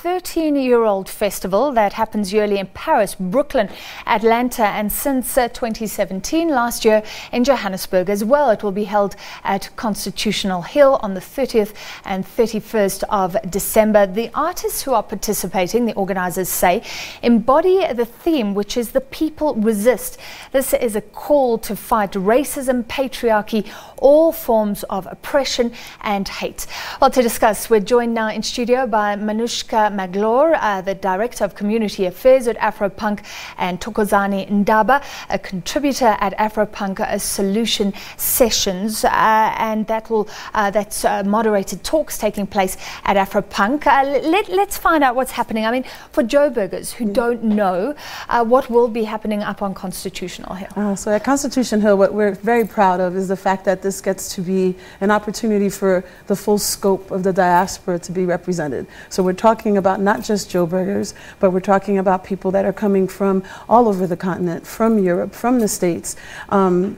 13-year-old festival that happens yearly in Paris, Brooklyn, Atlanta, and since 2017, last year in Johannesburg as well. It will be held at Constitutional Hill on the 30th and 31st of December. The artists who are participating, the organizers say, embody the theme, which is the people resist. This is a call to fight racism, patriarchy, all forms of oppression and hate. Well, to discuss, we're joined now in studio by Manushka Magloire, the Director of Community Affairs at Afropunk and Thokozani Ndaba, a contributor at Afropunk Solution Sessions, and that's moderated talks taking place at Afropunk. Let's find out what's happening. I mean, for Joburgers who don't know, what will be happening up on Constitutional Hill? So at Constitution Hill, what we're very proud of is the fact that this gets to be an opportunity for the full scope of the diaspora to be represented. So we're talking about not just Joburgers, but we're talking about people that are coming from all over the continent, from Europe, from the States,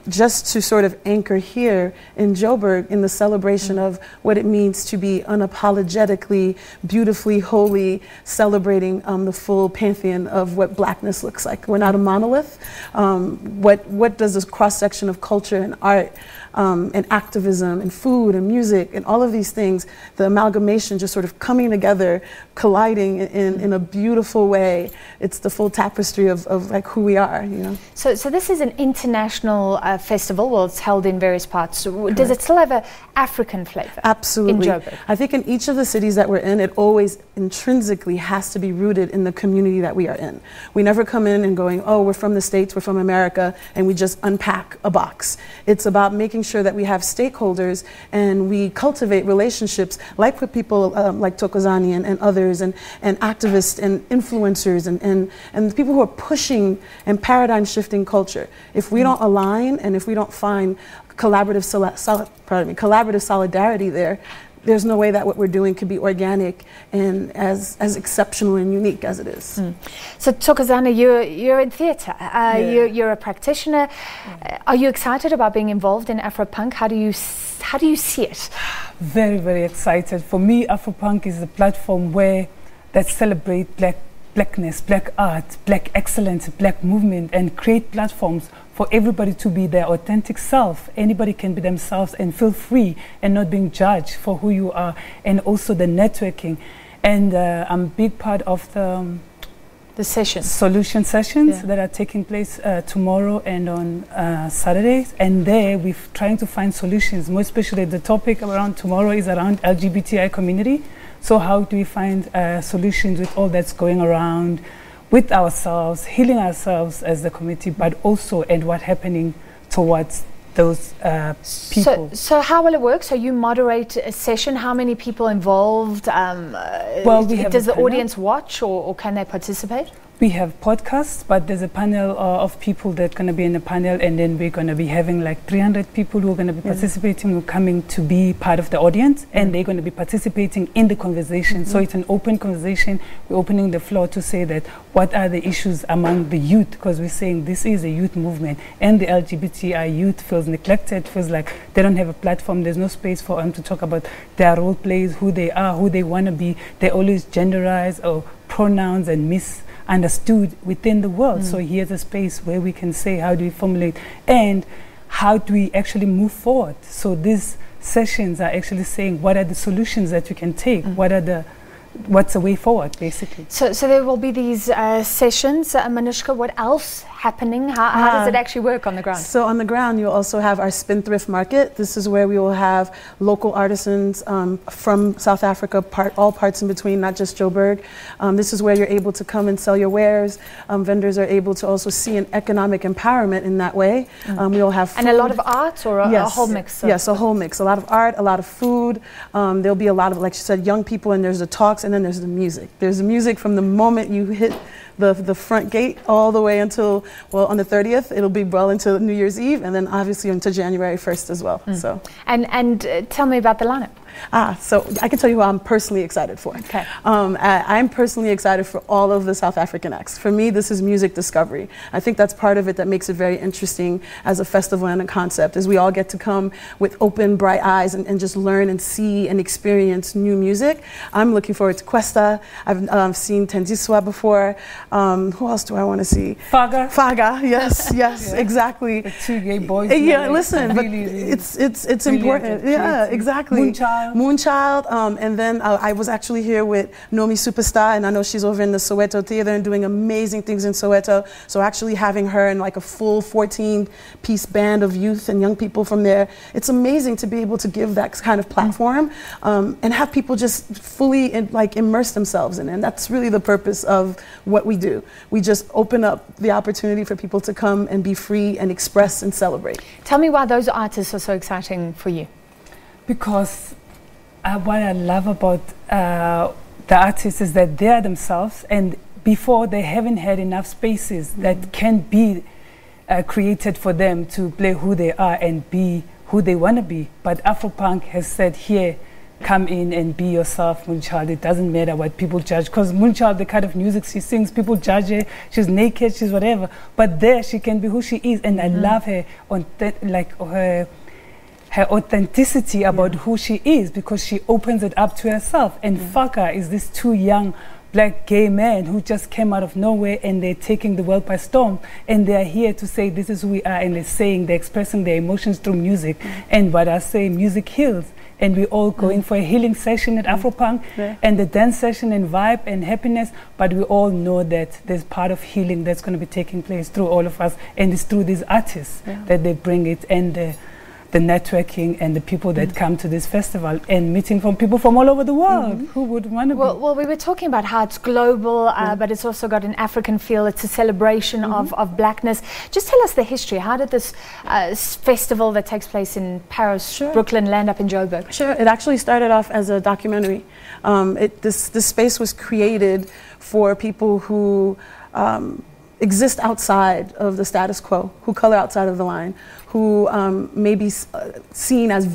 just to sort of anchor here in Joburg in the celebration of what it means to be unapologetically, beautifully, holy, celebrating the full pantheon of what blackness looks like. We're not a monolith. What does this cross-section of culture and art and activism and food and music and all of these things, the amalgamation just sort of coming together, colliding in a beautiful way. It's the full tapestry of like who we are, you know. So this is an international festival. Well, it's held in various parts. Does it still have an African flavor? Absolutely. In Joburg? I think in each of the cities that we're in, it always intrinsically has to be rooted in the community that we are in. We never come in and going, oh, we're from the States, we're from America, and we just unpack a box. It's about making sure that we have stakeholders and we cultivate relationships like with people like Thokozani and others and activists and influencers and people who are pushing and paradigm shifting culture. If we don't align and if we don't find collaborative solidarity there's no way that what we're doing could be organic and as exceptional and unique as it is. So Thokozani, you're in theatre. You're a practitioner. Are you excited about being involved in Afropunk? How do you see it? Very, very excited. For me, Afropunk is a platform that celebrates blackness, black art, black excellence, black movement, and create platforms for everybody to be their authentic self. Anybody can be themselves and feel free and not being judged for who you are, and also the networking. And I'm a big part of the sessions, solution sessions that are taking place tomorrow and on Saturdays. And there we're trying to find solutions. More especially the topic around tomorrow is around LGBTI community. So how do we find solutions with all that's going around with ourselves, healing ourselves as the community, but also and what's happening towards those people. So how will it work? So you moderate a session. How many people involved? Well, does the audience watch or can they participate? We have podcasts, but there's a panel of people that are going to be in the panel, and then we're going to be having like 300 people who are going to be participating, who are coming to be part of the audience, and they're going to be participating in the conversation. So it's an open conversation. We're opening the floor to say that what are the issues among the youth, because we're saying this is a youth movement, and the LGBTI youth feels neglected, feels like they don't have a platform, there's no space for them to talk about their role plays, who they are, who they want to be. They always genderize or pronouns and misunderstood within the world. So here's a space where we can say how do we formulate and how do we actually move forward. So these sessions are actually saying what are the solutions that we can take, what's the way forward, basically. So there will be these sessions. Manushka, what else happening? How does it actually work on the ground? So on the ground, you'll also have our Spindthrift Market. This is where we will have local artisans from South Africa, all parts in between, not just Joburg. This is where you're able to come and sell your wares. Vendors are able to also see an economic empowerment in that way. We'll have food. And a lot of art, or a whole mix? Yes, a whole mix. A lot of art, a lot of food. There'll be a lot of, like she said, young people, and there's the talks, and then there's the music. There's the music from the moment you hit the front gate all the way until, well, on the 30th, it'll be well into New Year's Eve, and then obviously into January 1st as well. So. And tell me about the lineup. So I can tell you who I'm personally excited for. Okay. I'm personally excited for all of the South African acts. For me, this is music discovery. I think that's part of it that makes it very interesting as a festival and a concept, is we all get to come with open, bright eyes and just learn and see and experience new music. I'm looking forward to Kwesta. I've seen Thandiswa before. Who else do I want to see? FAKA. FAKA, yes, yes, exactly. The two gay boys. Yeah, listen, but it's important. Yeah, exactly. Moonchild. And then I was actually here with Nomisupasta, and I know she's over in the Soweto Theater and doing amazing things in Soweto. So actually having her and like a full 14-piece band of youth and young people from there, it's amazing to be able to give that kind of platform and have people just fully immerse themselves in it. And that's really the purpose of what we do. We just open up the opportunity for people to come and be free and express and celebrate. Tell me why those artists are so exciting for you. Because what I love about the artists is that they are themselves, and before they haven't had enough spaces that can be created for them to play who they are and be who they want to be. But Afropunk has said, here, come in and be yourself, Moonchild. It doesn't matter what people judge, because Moonchild, the kind of music she sings, people judge her, she's naked, she's whatever. But there, she can be who she is, and I love her, her authenticity about who she is, because she opens it up to herself. And FAKA is this two young black gay men who just came out of nowhere, and they're taking the world by storm, and they're here to say this is who we are, and they're expressing their emotions through music. And what I say, music heals, and we all go in for a healing session at Afropunk, and the dance session and vibe and happiness, but we all know that there's part of healing that's going to be taking place through all of us, and it's through these artists that they bring it, and the networking and the people that come to this festival, and meeting from people from all over the world who would want to be. Well, we were talking about how it's global, but it's also got an African feel. It's a celebration of blackness. Just tell us the history. How did this festival that takes place in Paris, Brooklyn, land up in Joburg? Sure. It actually started off as a documentary. This space was created for people who exist outside of the status quo, who color outside of the line, who may be seen as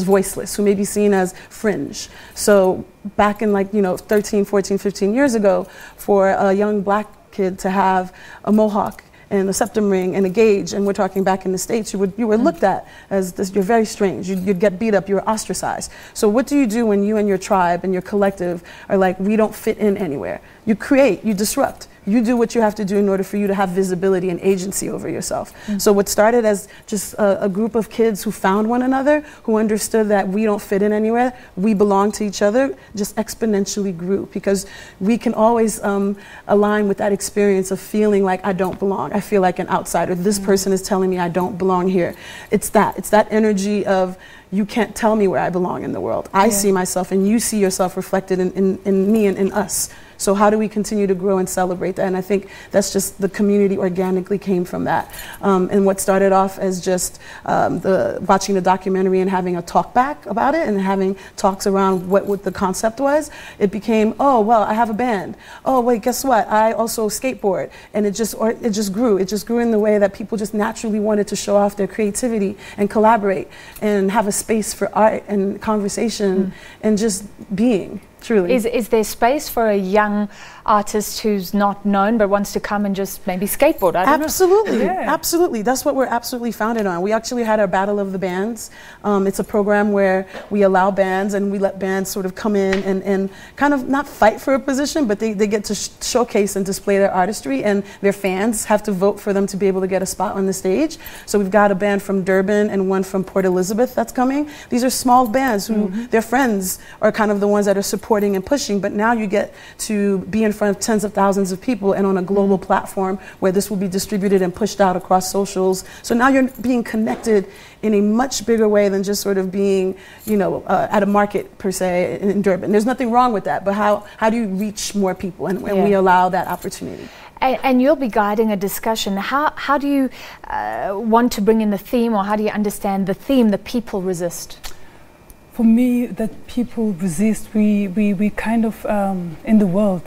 voiceless, who may be seen as fringe. So back in 13, 14, 15 years ago, for a young black kid to have a mohawk and a septum ring and a gauge, and we're talking back in the States, you were looked at as this, you're very strange, you'd get beat up, you were ostracized. So what do you do when you and your tribe and your collective are like, we don't fit in anywhere? You create, you disrupt. You do what you have to do in order for you to have visibility and agency over yourself. So what started as just a group of kids who found one another, who understood that we don't fit in anywhere, we belong to each other, just exponentially grew, because we can always align with that experience of feeling like I don't belong. I feel like an outsider. This person is telling me I don't belong here. It's that energy of, you can't tell me where I belong in the world. I see myself, and you see yourself reflected in me and in us. So how do we continue to grow and celebrate that? And I think that's just, the community organically came from that. And what started off as just watching the documentary and having a talk back about it, and having talks around what the concept was, it became, oh, well, I have a band. Oh, wait, guess what? I also skateboard. And it just grew. It just grew in the way that people just naturally wanted to show off their creativity and collaborate and have a space for art and conversation and just being. Truly. Is there space for a young artist who's not known but wants to come and just maybe skateboard? Absolutely, absolutely. That's what we're absolutely founded on. We actually had our Battle of the Bands. It's a program where we allow bands, and we let bands sort of come in and kind of not fight for a position, but they get to showcase and display their artistry, and their fans have to vote for them to be able to get a spot on the stage. So we've got a band from Durban and one from Port Elizabeth that's coming. These are small bands who their friends are kind of the ones that are supporting and pushing, but now you get to be in front of tens of thousands of people and on a global platform where this will be distributed and pushed out across socials. So now you're being connected in a much bigger way than just sort of being, at a market per se in Durban. There's nothing wrong with that, but how do you reach more people, and we allow that opportunity? And you'll be guiding a discussion. How do you want to bring in the theme, or how do you understand the theme, the people resist? For me, that people resist, we kind of, in the world,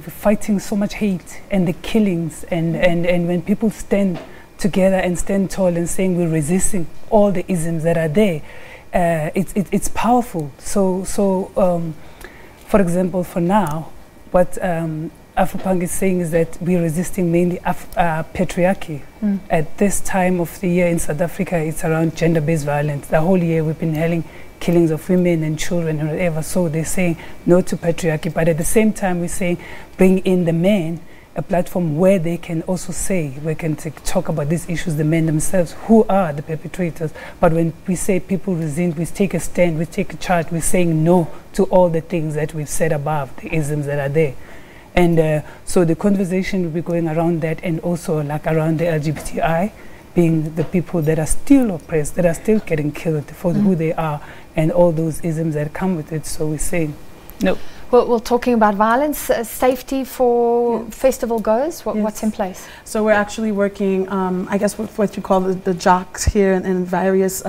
fighting so much hate and the killings, and when people stand together and stand tall and saying we're resisting all the isms that are there, it's powerful. So for example, for now, what Afropunk is saying is that we're resisting mainly patriarchy. At this time of the year in South Africa, it's around gender-based violence. The whole year we've been having killings of women and children and whatever. So they're saying no to patriarchy, but at the same time we're saying bring in the men, a platform where they can also say, we can talk about these issues, the men themselves, who are the perpetrators. But when we say people resist, we take a stand, we take a charge, we're saying no to all the things that we've said above, the isms that are there. And so the conversation will be going around that, and also like around the LGBTI, being the people that are still oppressed, that are still getting killed for who they are, and all those isms that come with it. So we're saying no. We're talking about violence, safety for festival goers. What's in place? So we're actually working, I guess, with what you call the jocks here, and various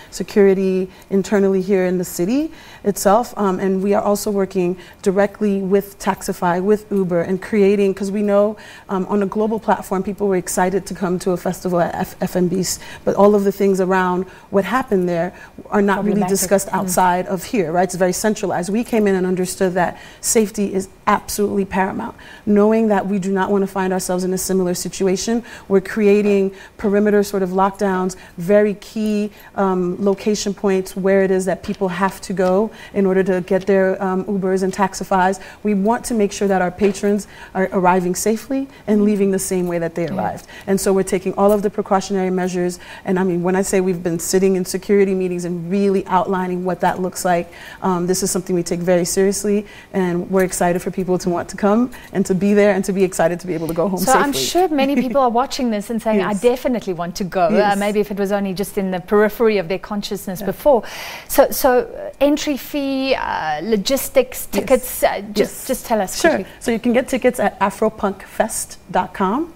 security internally here in the city itself. And we are also working directly with Taxify, with Uber, and creating, because we know on a global platform, people were excited to come to a festival at FNB's, but all of the things around what happened there are not really discussed outside of here, right? It's very centralized. We came in and understood that safety is absolutely paramount. Knowing that we do not want to find ourselves in a similar situation, we're creating perimeter sort of lockdowns, very key location points where it is that people have to go in order to get their Ubers and Taxifys. We want to make sure that our patrons are arriving safely and leaving the same way that they arrived. And so we're taking all of the precautionary measures. And I mean, when I say we've been sitting in security meetings and really outlining what that looks like, this is something we take very seriously. And we're excited for people to want to come and to be there and to be excited to be able to go home safely. So I'm sure many people are watching this and saying, I definitely want to go. Maybe if it was only just in the periphery of their consciousness before. So entry fee, logistics, tickets, just tell us quickly. So you can get tickets at afropunkfest.com.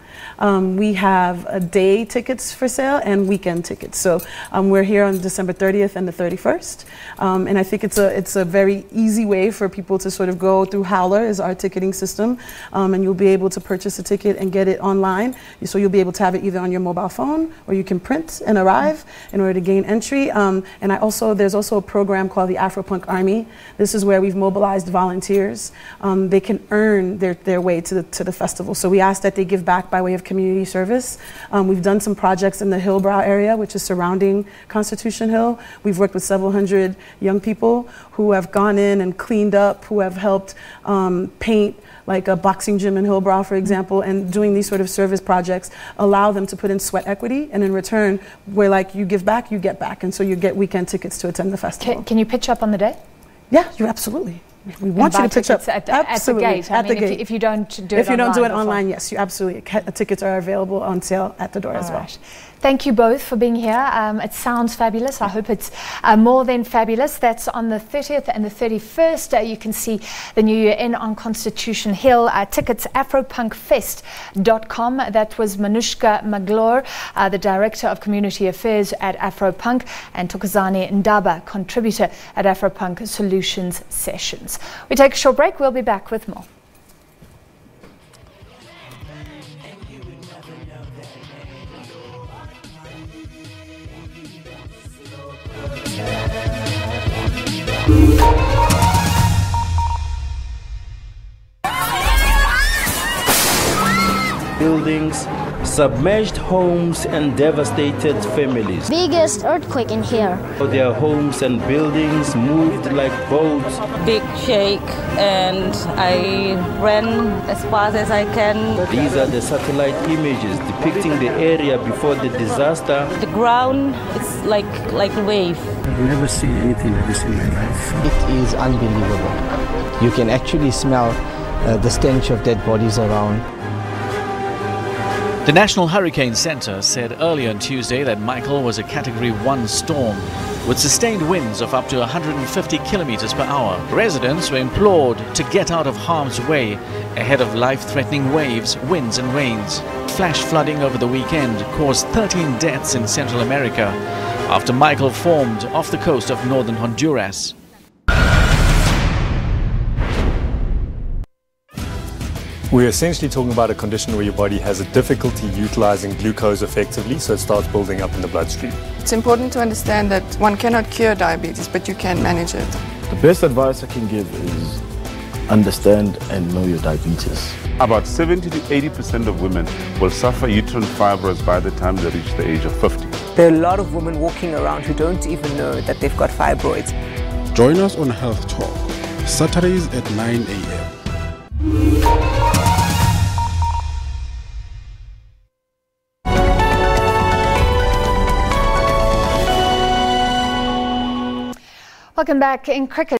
We have day tickets for sale and weekend tickets. So we're here on December 30th and the 31st. And I think it's a very easy way for people to sort of go through Howler, is our ticketing system. And you'll be able to purchase a ticket and get it online. So you'll be able to have it either on your mobile phone, or you can print and arrive in order to gain entry. And there's also a program called the Afropunk Army. This is where we've mobilized volunteers. They can earn their way to the festival. So we ask that they give back by way of community service. We've done some projects in the Hillbrow area, which is surrounding Constitution Hill. We've worked with several hundred young people who have gone in and cleaned up, who have helped paint like a boxing gym in Hillbrow, for example, and doing these sort of service projects allow them to put in sweat equity, and in return, where like you give back, you get back, and so you get weekend tickets to attend the festival. Can you pitch up on the day? Yeah, you absolutely. We want you to pitch up at the gate. I mean, if you don't do it online, yes, you absolutely. Tickets are available on sale at the door as well. Thank you both for being here. It sounds fabulous. I hope it's more than fabulous. That's on the 30th and the 31st. You can see the New Year in on Constitution Hill. Tickets, afropunkfest.com. That was Manushka Magloire, the Director of Community Affairs at Afropunk, and Thokozani Ndaba, contributor at Afropunk Solutions Sessions. We take a short break. We'll be back with more. Buildings, submerged homes and devastated families. Biggest earthquake in here. Their homes and buildings moved like boats. Big shake, and I ran as fast as I can. These are the satellite images depicting the area before the disaster. The ground is like a wave. I've never seen anything like this in my life. It is unbelievable. You can actually smell the stench of dead bodies around. The National Hurricane Center said earlier on Tuesday that Michael was a Category 1 storm with sustained winds of up to 150 kilometers per hour. Residents were implored to get out of harm's way ahead of life-threatening waves, winds and rains. Flash flooding over the weekend caused 13 deaths in Central America after Michael formed off the coast of northern Honduras. We're essentially talking about a condition where your body has a difficulty utilizing glucose effectively, so it starts building up in the bloodstream. It's important to understand that one cannot cure diabetes, but you can manage it. The best advice I can give is understand and know your diabetes. About 70 to 80% of women will suffer uterine fibroids by the time they reach the age of 50. There are a lot of women walking around who don't even know that they've got fibroids. Join us on Health Talk, Saturdays at 9 a.m. Welcome back. In cricket,